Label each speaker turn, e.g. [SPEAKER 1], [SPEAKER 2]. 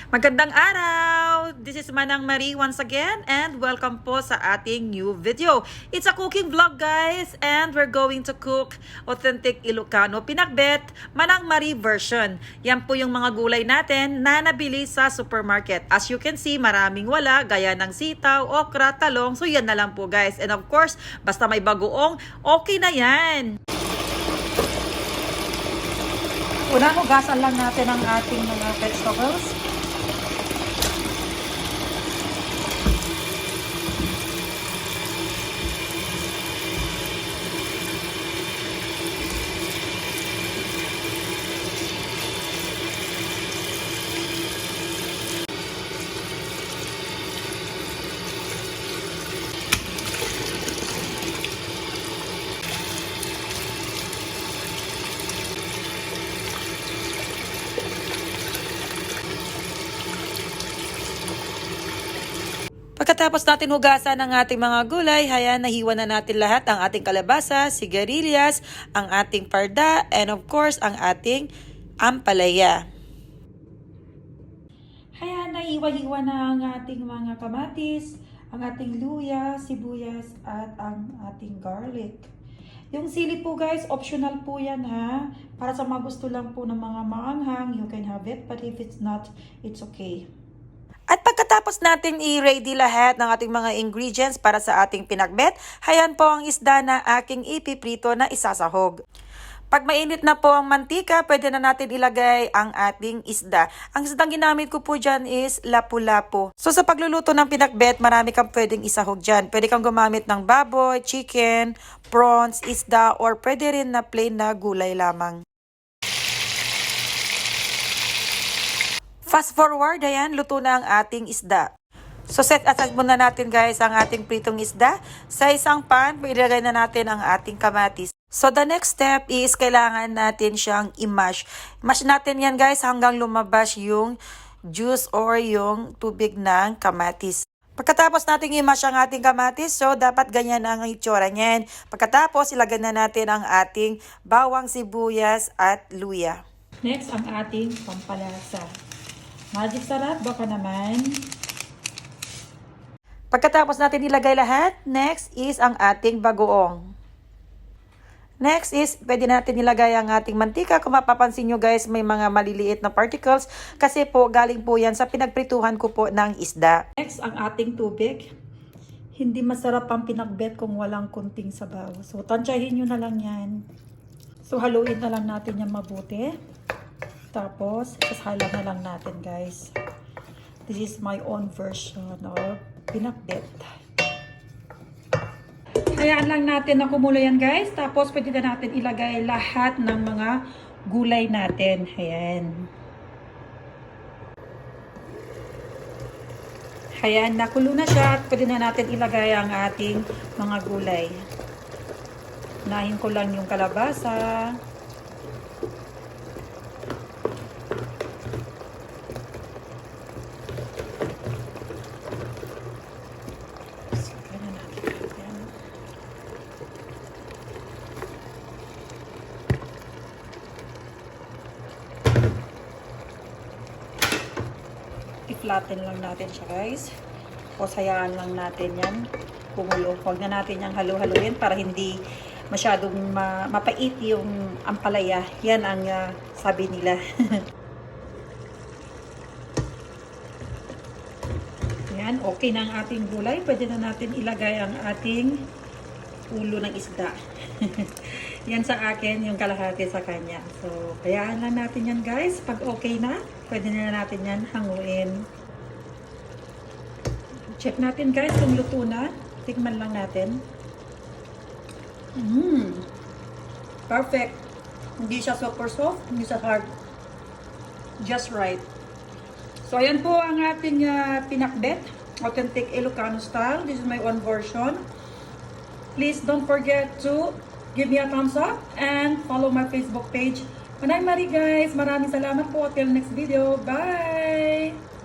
[SPEAKER 1] Magandang araw! This is Manang Marie once again and welcome po sa ating new video. It's a cooking vlog guys and we're going to cook authentic Ilocano pinakbet Manang Marie version. Yan po yung mga gulay natin na nabili sa supermarket. As you can see, maraming wala gaya ng sitaw, okra, talong. So yan na lang po guys. And of course, basta may bagoong, okay na yan! Una, hugasan lang natin ang ating mga vegetables. Pagkatapos natin hugasan ang ating mga gulay, nahiwa na natin lahat ang ating kalabasa, sigarilyas, ang ating parda, and of course, ang ating ampalaya. Nahiwa-hiwa na ang ating mga kamatis, ang ating luya, sibuyas, at ang ating garlic. Yung sili po guys, optional po yan ha. Para sa mga gusto lang po ng mga maanghang, you can have it, but if it's not, it's okay. At pagkatapos natin i-ready lahat ng ating mga ingredients para sa ating pinakbet, hayan po ang isda na aking ipiprito na isasahog. Pag mainit na po ang mantika, pwede na natin ilagay ang ating isda. Ang isdang ginamit ko po dyan is lapu-lapu. So sa pagluluto ng pinakbet, marami kang pwedeng isahog dyan. Pwede kang gumamit ng baboy, chicken, prawns, isda, or pwede rin na plain na gulay lamang. Fast forward, ayan, luto na ang ating isda. So set aside muna natin guys ang ating pritong isda. Sa isang pan, ilagay na natin ang ating kamatis. So the next step is kailangan natin siyang i-mash. Mash natin yan guys hanggang lumabas yung juice or yung tubig ng kamatis. Pagkatapos natin i-mash ang ating kamatis, so dapat ganyan ang itsura niyan. Pagkatapos ilagay na natin ang ating bawang, sibuyas at luya. Next ang ating pampalasa. Magic sarap, baka naman. Pagkatapos natin ilagay lahat, next is ang ating bagoong. Next is, pwede natin ilagay ang ating mantika. Kung mapapansin nyo guys, may mga maliliit na particles kasi po galing po yan sa pinagprituhan ko po ng isda. Next, ang ating tubig. Hindi masarap ang pinakbet kung walang kunting sabaw. So, tansyahin nyo na lang yan. So, haluin na lang natin yan mabuti. Tapos, isasala na lang natin guys. This is my own version of pinakbet. Hayaan lang natin na kumulo yan guys. Tapos, pwede na natin ilagay lahat ng mga gulay natin. Ayan. Ayan, nakulo na siya. At pwede na natin ilagay ang ating mga gulay. Unahin ko lang yung kalabasa. I-flatten lang natin siya guys. O sayaan lang natin yan. Kumulo. Huwag na natin yung halu-haluin para hindi masyadong mapait yung ampalaya. Yan ang sabi nila. Yan. Okay na ang ating gulay. Pwede na natin ilagay ang ating ulo ng isda. Yan sa akin, yung kalahati sa kanya. So, hayaan lang natin yan guys. Pag okay na, pwede na natin yan hanguin. Check natin guys kung luto na. Tikman lang natin. Perfect. Hindi siya super soft, hindi siya hard. Just right. So, ayan po ang ating pinakbet. Authentic Ilocano style. This is my own version. Please don't forget to give me a thumbs up and follow my Facebook page. Manang Marie guys, maraming salamat po. Till next video. Bye!